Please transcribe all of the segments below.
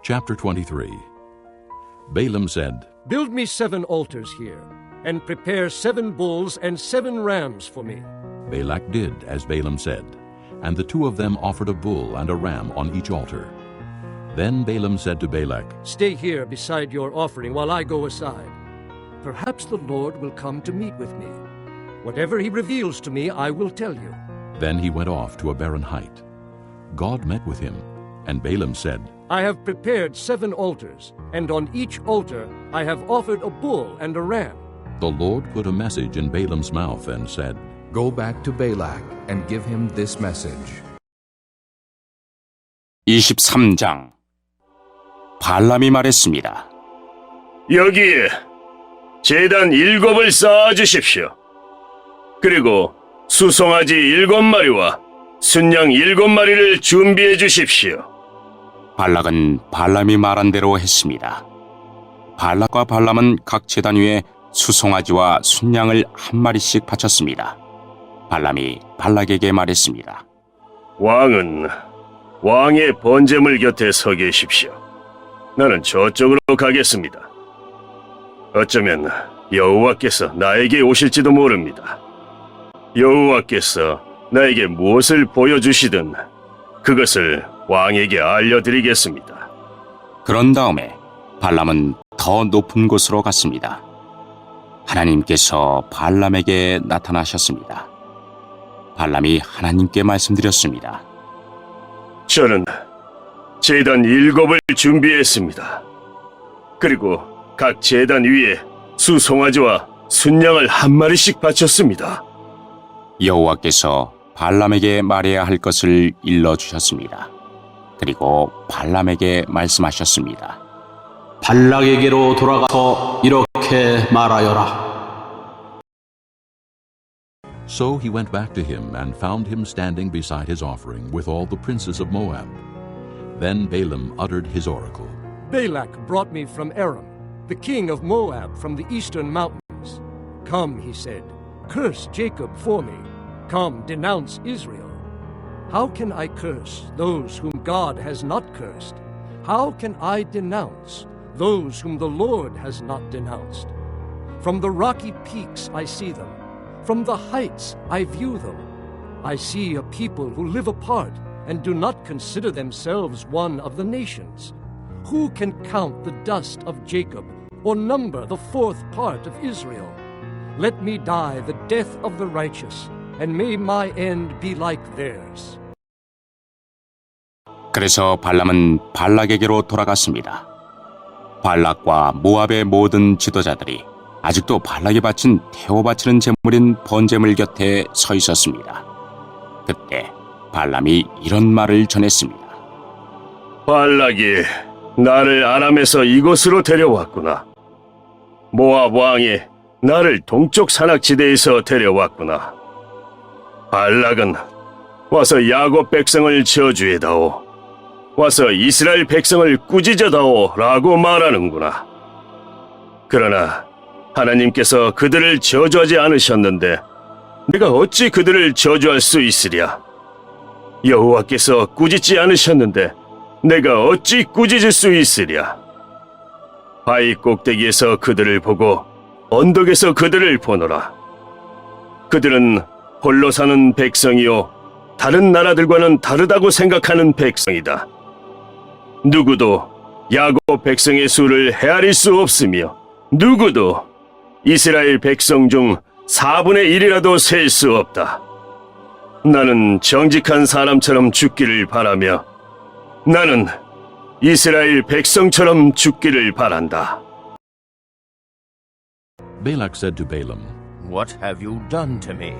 Chapter 23. Balaam said, Build me 7 altars here, and prepare 7 bulls and 7 rams for me. Balak did as Balaam said, and the 2 of them offered a bull and a ram on each altar. Then Balaam said to Balak, Stay here beside your offering while I go aside. Perhaps the Lord will come to meet with me. Whatever he reveals to me, I will tell you. Then he went off to a barren height. God met with him, and Balaam said, I have prepared 7 altars, and on each altar I have offered a bull and a ram. The Lord put a message in Balaam's mouth and said, Go back to Balak and give him this message. 23장 발람이 말했습니다. 여기에 제단 7을 쌓아주십시오. 그리고 수송아지 7마리와 순양 7마리를 준비해 주십시오. 발락은 발람이 말한 대로 했습니다. 발락과 발람은 각 제단 위에 수송아지와 순양을 1마리씩 바쳤습니다. 발람이 발락에게 말했습니다. 왕은 왕의 번제물 곁에 서 계십시오. 나는 저쪽으로 가겠습니다. 어쩌면 여호와께서 나에게 오실지도 모릅니다. 여호와께서 나에게 무엇을 보여주시든 그것을 왕에게 알려드리겠습니다. 그런 다음에 발람은 더 높은 곳으로 갔습니다. 하나님께서 발람에게 나타나셨습니다. 발람이 하나님께 말씀드렸습니다. 저는 제단 7을 준비했습니다. 그리고 각 제단 위에 수송아지와 순양을 1마리씩 바쳤습니다. 여호와께서 발람에게 말해야 할 것을 일러주셨습니다. 그리고 발람에게 말씀하셨습니다. 발락에게로 돌아가서 이렇게 말하여라. So he went back to him and found him standing beside his offering with all the princes of Moab. Then Balaam uttered his oracle. Balak brought me from Aram, the king of Moab from the eastern mountains. Come, he said, curse Jacob for me. Come, denounce Israel. How can I curse those whom God has not cursed? How can I denounce those whom the Lord has not denounced? From the rocky peaks I see them. From the heights I view them. I see a people who live apart and do not consider themselves one of the nations. Who can count the dust of Jacob or number the 4th part of Israel? Let me die the death of the righteous, and may my end be like theirs. 그래서 발람은 발락에게로 돌아갔습니다. 발락과 모압의 모든 지도자들이 아직도 발락이 바친 태워 바치는 제물인 번제물 곁에 서 있었습니다. 그때 발람이 이런 말을 전했습니다. 발락이 나를 아람에서 이곳으로 데려왔구나. 모압 왕이 나를 동쪽 산악지대에서 데려왔구나. 발락은 와서 야곱 백성을 저주해다오. 와서 이스라엘 백성을 꾸짖어다오 라고 말하는구나. 그러나 하나님께서 그들을 저주하지 않으셨는데 내가 어찌 그들을 저주할 수 있으랴. 여호와께서 꾸짖지 않으셨는데 내가 어찌 꾸짖을 수 있으랴. 바위 꼭대기에서 그들을 보고 언덕에서 그들을 보노라. 그들은 홀로 사는 백성이요 다른 나라들과는 다르다고 생각하는 백성이다. 누구도 야곱 백성의 수를 헤아릴 수 없으며 누구도 이스라엘 백성 중 4분의 1이라도 셀 수 없다. 나는 정직한 사람처럼 죽기를 바라며 나는 이스라엘 백성처럼 죽기를 바란다. Balak said to Balaam, What have you done to me?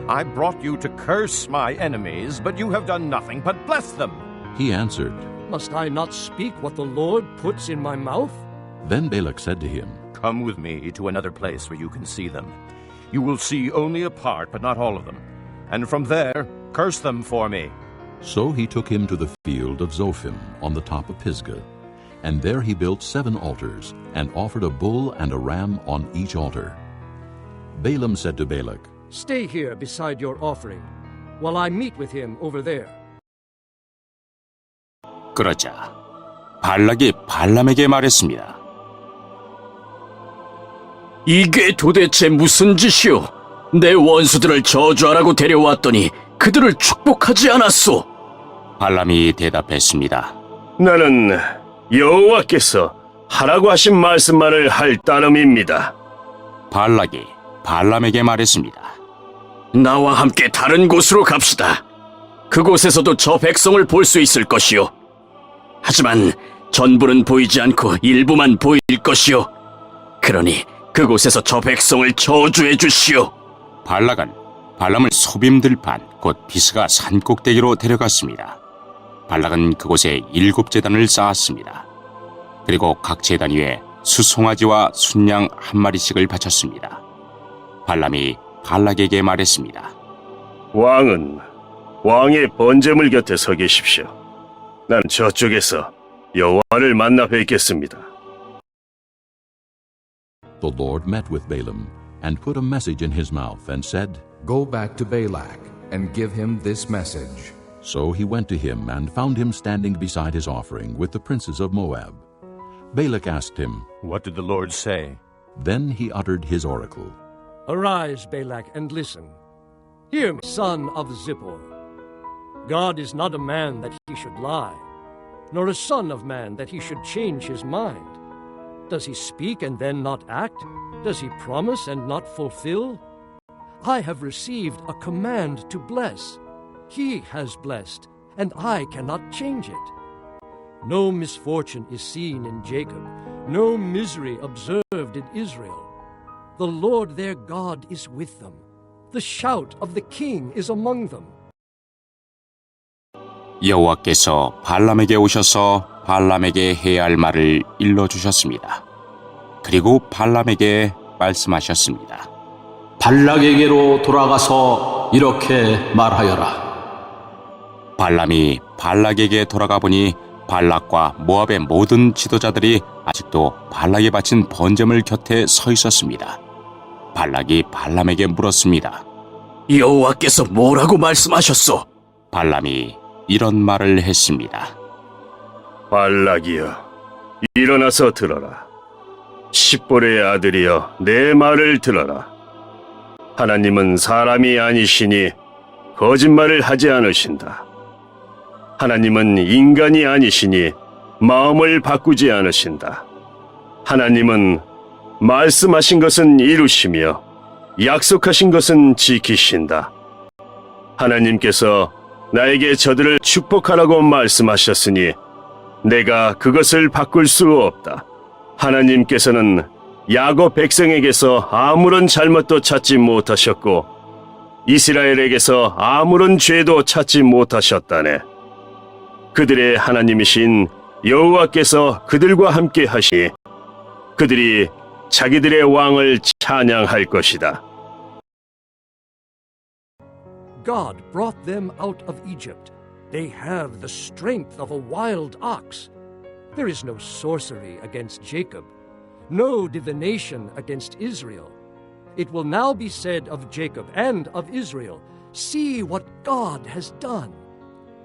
I brought you to curse my enemies, but you have done nothing but bless them. He answered, Must I not speak what the Lord puts in my mouth? Then Balak said to him, Come with me to another place where you can see them. You will see only a part, but not all of them. And from there, curse them for me. So he took him to the field of Zophim on the top of Pisgah, and there he built 7 altars, and offered a bull and a ram on each altar. Balaam said to Balak, Stay here beside your offering, while I meet with him over there. 그러자 발락이 발람에게 말했습니다. 이게 도대체 무슨 짓이오? 내 원수들을 저주하라고 데려왔더니 그들을 축복하지 않았소. 발람이 대답했습니다. 나는 여호와께서 하라고 하신 말씀만을 할 따름입니다. 발락이 발람에게 말했습니다. 나와 함께 다른 곳으로 갑시다. 그곳에서도 저 백성을 볼 수 있을 것이오. 하지만 전부는 보이지 않고 일부만 보일 것이오. 그러니 그곳에서 저 백성을 저주해 주시오. 발락은 발람을 소빔들판 곧 비스가 산꼭대기로 데려갔습니다. 발락은 그곳에 7제단을 쌓았습니다. 그리고 각 제단 위에 수송아지와 순양 1마리씩을 바쳤습니다. 발람이 발락에게 말했습니다. 왕은 왕의 번제물 곁에 서 계십시오. 난 저쪽에서 여호와를 만나 뵙겠습니다. The Lord met with Balaam and put a message in his mouth and said, Go back to Balak and give him this message. So he went to him and found him standing beside his offering with the princes of Moab. Balak asked him, What did the Lord say? Then he uttered his oracle. Arise, Balak, and listen. Hear me, son of Zippor. God is not a man that he should lie, nor a son of man that he should change his mind. Does he speak and then not act? Does he promise and not fulfill? I have received a command to bless. He has blessed, and I cannot change it. No misfortune is seen in Jacob, no misery observed in Israel. The Lord their God is with them. The shout of the king is among them. 여호와께서 발람에게 오셔서 발람에게 해야 할 말을 일러주셨습니다. 그리고 발람에게 말씀하셨습니다. 발락에게로 돌아가서 이렇게 말하여라. 발람이 발락에게 돌아가 보니 발락과 모압의 모든 지도자들이 아직도 발락에 바친 번제물 곁에 서 있었습니다. 발락이 발람에게 물었습니다. 여호와께서 뭐라고 말씀하셨소? 발람이 이런 말을 했습니다. 발락이여, 일어나서 들어라. 십볼의 아들이여, 내 말을 들어라. 하나님은 사람이 아니시니 거짓말을 하지 않으신다. 하나님은 인간이 아니시니 마음을 바꾸지 않으신다. 하나님은 말씀하신 것은 이루시며 약속하신 것은 지키신다. 하나님께서 나에게 저들을 축복하라고 말씀하셨으니 내가 그것을 바꿀 수 없다. 하나님께서는 야곱 백성에게서 아무런 잘못도 찾지 못하셨고 이스라엘에게서 아무런 죄도 찾지 못하셨다네. 그들의 하나님이신 여호와께서 그들과 함께 하시니 그들이 자기들의 왕을 찬양할 것이다. God brought them out of Egypt. They have the strength of a wild ox. There is no sorcery against Jacob, no divination against Israel. It will now be said of Jacob and of Israel, see what God has done.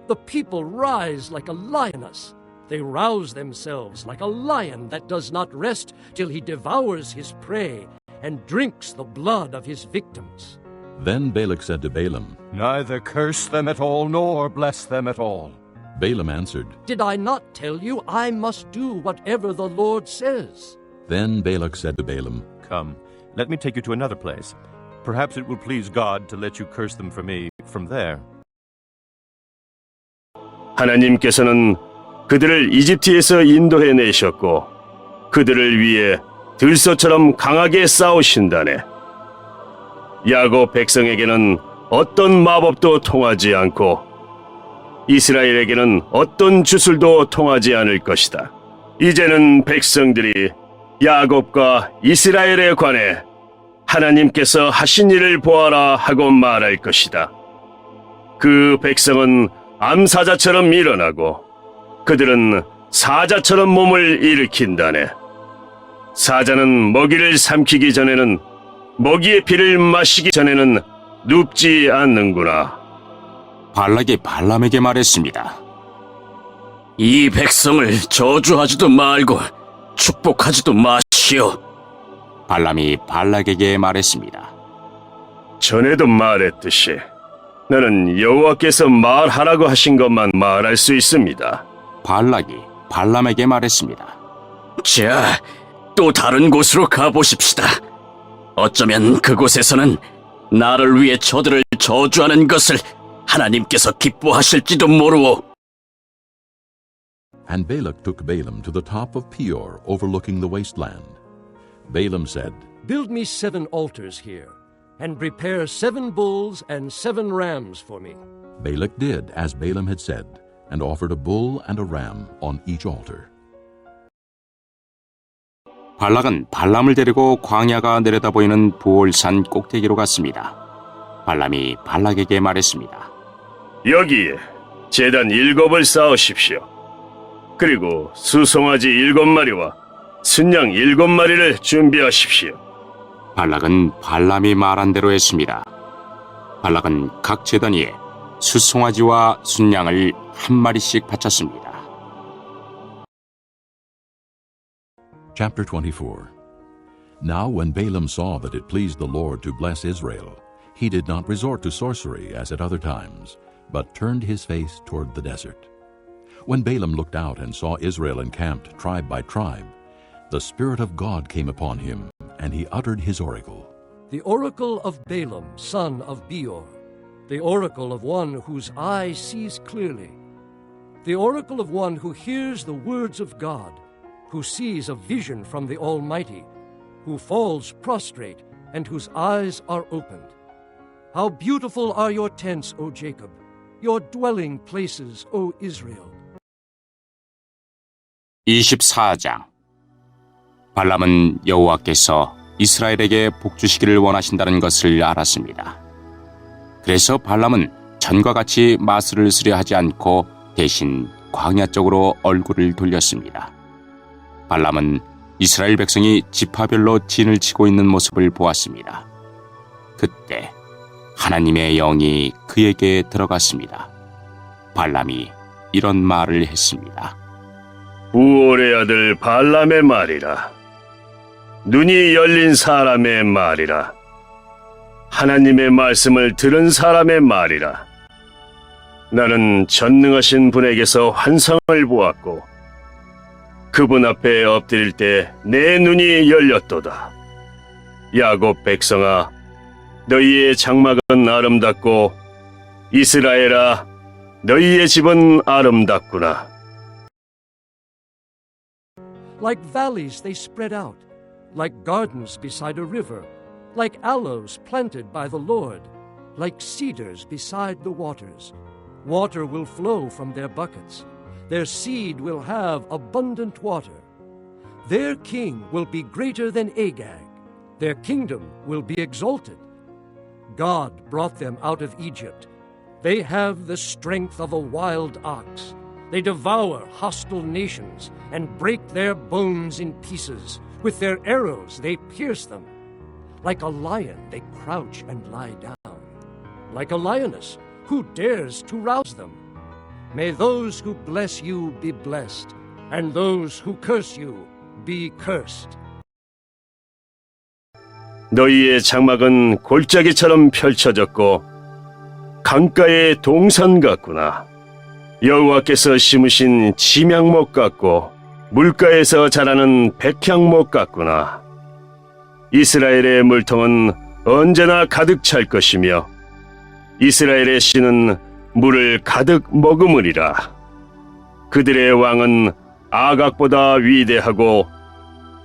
The people rise like a lioness. They rouse themselves like a lion that does not rest till he devours his prey and drinks the blood of his victims. Then Balak said to Balaam, Neither curse them at all, nor bless them at all. Balaam answered, Did I not tell you I must do whatever the Lord says? Then Balak said to Balaam, Come, let me take you to another place. Perhaps it will please God to let you curse them for me from there. 하나님께서는 그들을 이집트에서 인도해 내셨고 그들을 위해 들소처럼 강하게 싸우신다네. 야곱 백성에게는 어떤 마법도 통하지 않고 이스라엘에게는 어떤 주술도 통하지 않을 것이다. 이제는 백성들이 야곱과 이스라엘에 관해 하나님께서 하신 일을 보아라 하고 말할 것이다. 그 백성은 암사자처럼 일어나고 그들은 사자처럼 몸을 일으킨다네. 사자는 먹이를 삼키기 전에는 먹이의 피를 마시기 전에는 눕지 않는구나. 발락이 발람에게 말했습니다. 이 백성을 저주하지도 말고 축복하지도 마시오. 발람이 발락에게 말했습니다. 전에도 말했듯이 나는 여호와께서 말하라고 하신 것만 말할 수 있습니다. 발락이 발람에게 말했습니다. 자, 또 다른 곳으로 가보십시다. 어쩌면 그곳에서는 나를 위해 저들을 저주하는 것을 하나님께서 기뻐하실지도 모르오. And Balak took Balaam to the top of Peor, overlooking the wasteland. Balaam said, Build me 7 altars here, and prepare 7 bulls and 7 rams for me. Balak did as Balaam had said, and offered a bull and a ram on each altar. 발락은 발람을 데리고 광야가 내려다 보이는 부올산 꼭대기로 갔습니다. 발람이 발락에게 말했습니다. 여기에 제단 7을 쌓으십시오. 그리고 수송아지 7마리와 순양 7마리를 준비하십시오. 발락은 발람이 말한 대로 했습니다. 발락은 각 제단 위에 수송아지와 순양을 한 마리씩 바쳤습니다. Chapter 24. Now when Balaam saw that it pleased the Lord to bless Israel, he did not resort to sorcery as at other times, but turned his face toward the desert. When Balaam looked out and saw Israel encamped tribe by tribe, the Spirit of God came upon him, and he uttered his oracle. The oracle of Balaam, son of Beor, the oracle of one whose eye sees clearly, the oracle of one who hears the words of God, who sees a vision from the Almighty, who falls prostrate, and whose eyes are opened. How beautiful are your tents, O Jacob, your dwelling places, O Israel. 24장. 발람은 여호와께서 이스라엘에게 복 주시기를 원하신다는 것을 알았습니다. 그래서 발람은 전과 같이 마술을 쓰려 하지 않고 대신 광야 쪽으로 얼굴을 돌렸습니다. 발람은 이스라엘 백성이 지파별로 진을 치고 있는 모습을 보았습니다. 그때 하나님의 영이 그에게 들어갔습니다. 발람이 이런 말을 했습니다. 우올의 아들 발람의 말이라. 눈이 열린 사람의 말이라. 하나님의 말씀을 들은 사람의 말이라. 나는 전능하신 분에게서 환상을 보았고 그분 앞에 엎드릴 때 내 눈이 열렸도다. 야곱 백성아, 너희의 장막은 아름답고 이스라엘아, 너희의 집은 아름답구나. Like valleys they spread out, like gardens beside a river, like aloes planted by the Lord, like cedars beside the waters. Water will flow from their buckets. Their seed will have abundant water. Their king will be greater than Agag. Their kingdom will be exalted. God brought them out of Egypt. They have the strength of a wild ox. They devour hostile nations and break their bones in pieces. With their arrows they pierce them. Like a lion they crouch and lie down. Like a lioness, who dares to rouse them? May those who bless you be blessed, and those who curse you be cursed. 너희의 장막은 골짜기처럼 펼쳐졌고 강가의 동산 같구나. 여호와께서 심으신 침향목 같고 물가에서 자라는 백향목 같구나. 이스라엘의 물통은 언제나 가득 찰 것이며 이스라엘의 씨는 물을 가득 머금으리라. 그들의 왕은 아각보다 위대하고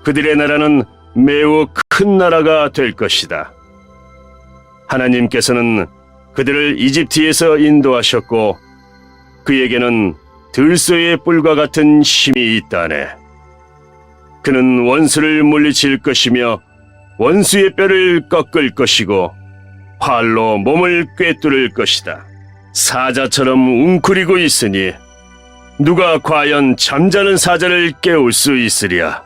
그들의 나라는 매우 큰 나라가 될 것이다. 하나님께서는 그들을 이집트에서 인도하셨고 그에게는 들소의 뿔과 같은 힘이 있다네. 그는 원수를 물리칠 것이며 원수의 뼈를 꺾을 것이고 활로 몸을 꿰뚫을 것이다. 사자처럼 웅크리고 있으니 누가 과연 잠자는 사자를 깨울 수 있으랴.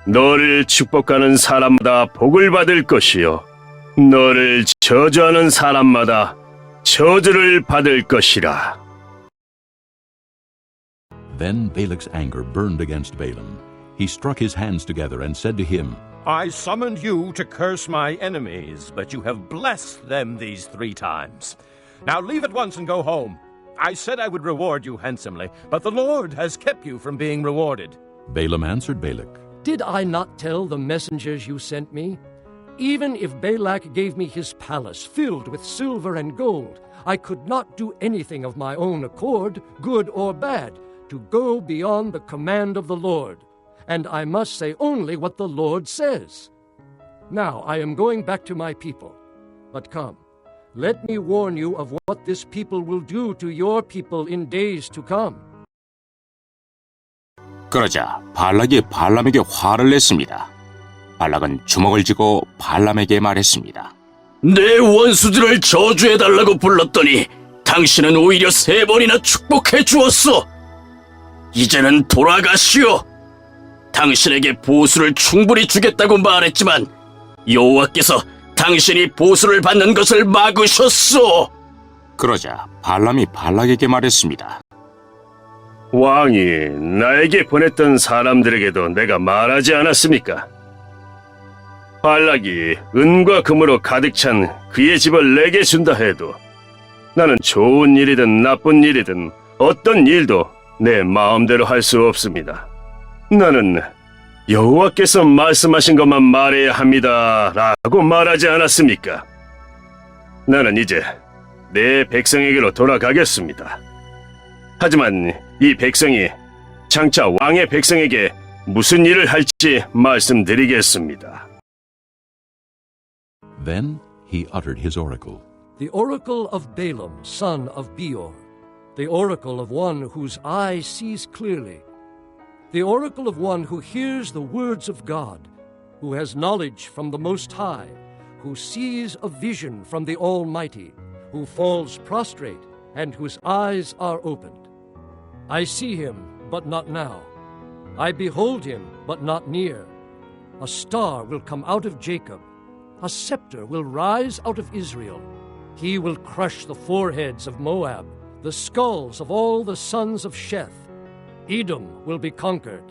너를 축복하는 사람마다 복을 받을 것이요 너를 저주하는 사람마다 저주를 받을 것이라. Then Balak's anger burned against Balaam. He struck his hands together and said to him, I summoned you to curse my enemies, but you have blessed them these 3 times. Now leave at once and go home. I said I would reward you handsomely, but the Lord has kept you from being rewarded. Balaam answered Balak, Did I not tell the messengers you sent me? Even if Balak gave me his palace filled with silver and gold, I could not do anything of my own accord, good or bad, to go beyond the command of the Lord. And I must say only what the Lord says. Now I am going back to my people. But come, let me warn you of what this people will do to your people in days to come. 그러자 발락이 발람에게 화를 냈습니다. 발락은 주먹을 쥐고 발람에게 말했습니다. 내 원수들을 저주해달라고 불렀더니 당신은 오히려 3번이나 축복해 주었어. 이제는 돌아가시오. 당신에게 보수를 충분히 주겠다고 말했지만 여호와께서 당신이 보수를 받는 것을 막으셨소. 그러자 발람이 발락에게 말했습니다. 왕이 나에게 보냈던 사람들에게도 내가 말하지 않았습니까? 발락이 은과 금으로 가득 찬 그의 집을 내게 준다 해도 나는 좋은 일이든 나쁜 일이든 어떤 일도 내 마음대로 할 수 없습니다. 나는 여호와께서 말씀하신 것만 말해야 합니다 라고 말하지 않았습니까? 나는 이제 내 백성에게로 돌아가겠습니다. 하지만 이 백성이 장차 왕의 백성에게 무슨 일을 할지 말씀드리겠습니다. Then he uttered his oracle. The oracle of Balaam, son of Beor, the oracle of one whose eye sees clearly, the oracle of one who hears the words of God, who has knowledge from the Most High, who sees a vision from the Almighty, who falls prostrate, and whose eyes are opened. I see him, but not now. I behold him, but not near. A star will come out of Jacob. A scepter will rise out of Israel. He will crush the foreheads of Moab, the skulls of all the sons of Sheth. Edom will be conquered.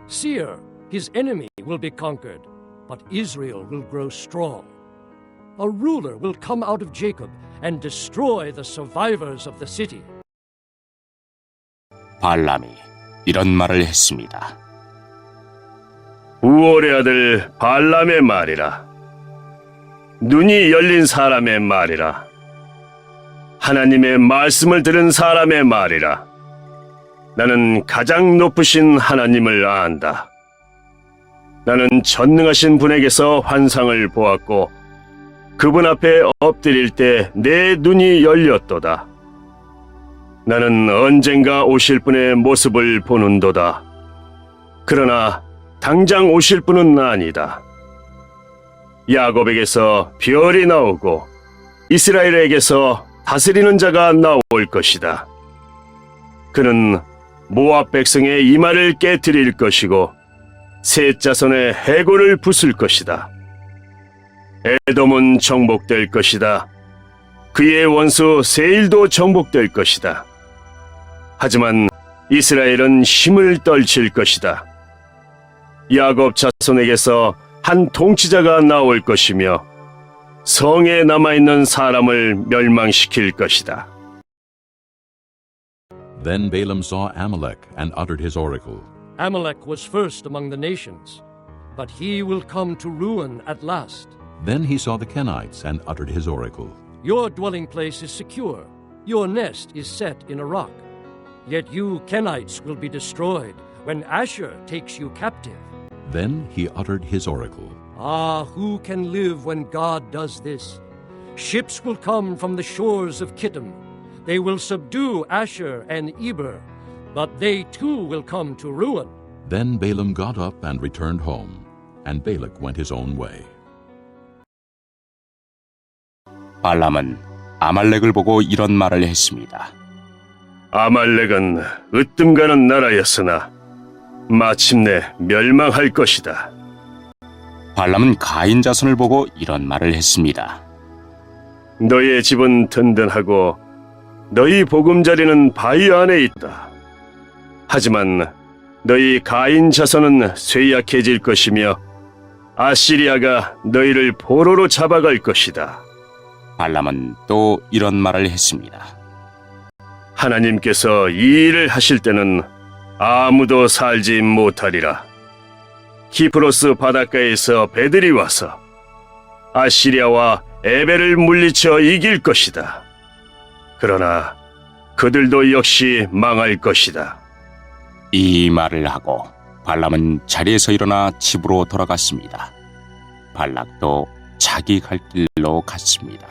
Seir, his enemy, will be conquered, but Israel will grow strong. A ruler will come out of Jacob and destroy the survivors of the city. 발람이 이런 말을 했습니다. 우올의 아들 발람의 말이라. 눈이 열린 사람의 말이라. 하나님의 말씀을 들은 사람의 말이라. 나는 가장 높으신 하나님을 안다. 나는 전능하신 분에게서 환상을 보았고 그분 앞에 엎드릴 때 내 눈이 열렸도다. 나는 언젠가 오실 분의 모습을 보는도다. 그러나 당장 오실 분은 아니다. 야곱에게서 별이 나오고 이스라엘에게서 다스리는 자가 나올 것이다. 그는 모압 백성의 이마를 깨뜨릴 것이고 셋 자손의 해골을 부술 것이다. 에돔은 정복될 것이다. 그의 원수 세일도 정복될 것이다. 하지만 이스라엘은 힘을 떨칠 것이다. 야곱 자손에게서 한 통치자가 나올 것이며 성에 남아있는 사람을 멸망시킬 것이다. Then Balaam saw Amalek and uttered his oracle. Amalek was first among the nations, but he will come to ruin at last. Then he saw the Kenites and uttered his oracle. Your dwelling place is secure. Your nest is set in a rock. Yet you Kenites will be destroyed when Asher takes you captive. Then he uttered his oracle. Ah, who can live when God does this? Ships will come from the shores of Kittim. They will subdue Asher and Eber, but they too will come to ruin. Then Balaam got up and returned home, and Balak went his own way. 발람은 아말렉을 보고 이런 말을 했습니다. 아말렉은 으뜸가는 나라였으나 마침내 멸망할 것이다. 발람은 가인 자손을 보고 이런 말을 했습니다. 너의 집은 든든하고 너희 보금자리는 바위 안에 있다. 하지만 너희 가인 자손은 쇠약해질 것이며 아시리아가 너희를 포로로 잡아갈 것이다. 발람은 또 이런 말을 했습니다. 하나님께서 이 일을 하실 때는 아무도 살지 못하리라. 키프로스 바닷가에서 배들이 와서 아시리아와 에벨을 물리쳐 이길 것이다. 그러나 그들도 역시 망할 것이다. 이 말을 하고 발람은 자리에서 일어나 집으로 돌아갔습니다. 발락도 자기 갈 길로 갔습니다.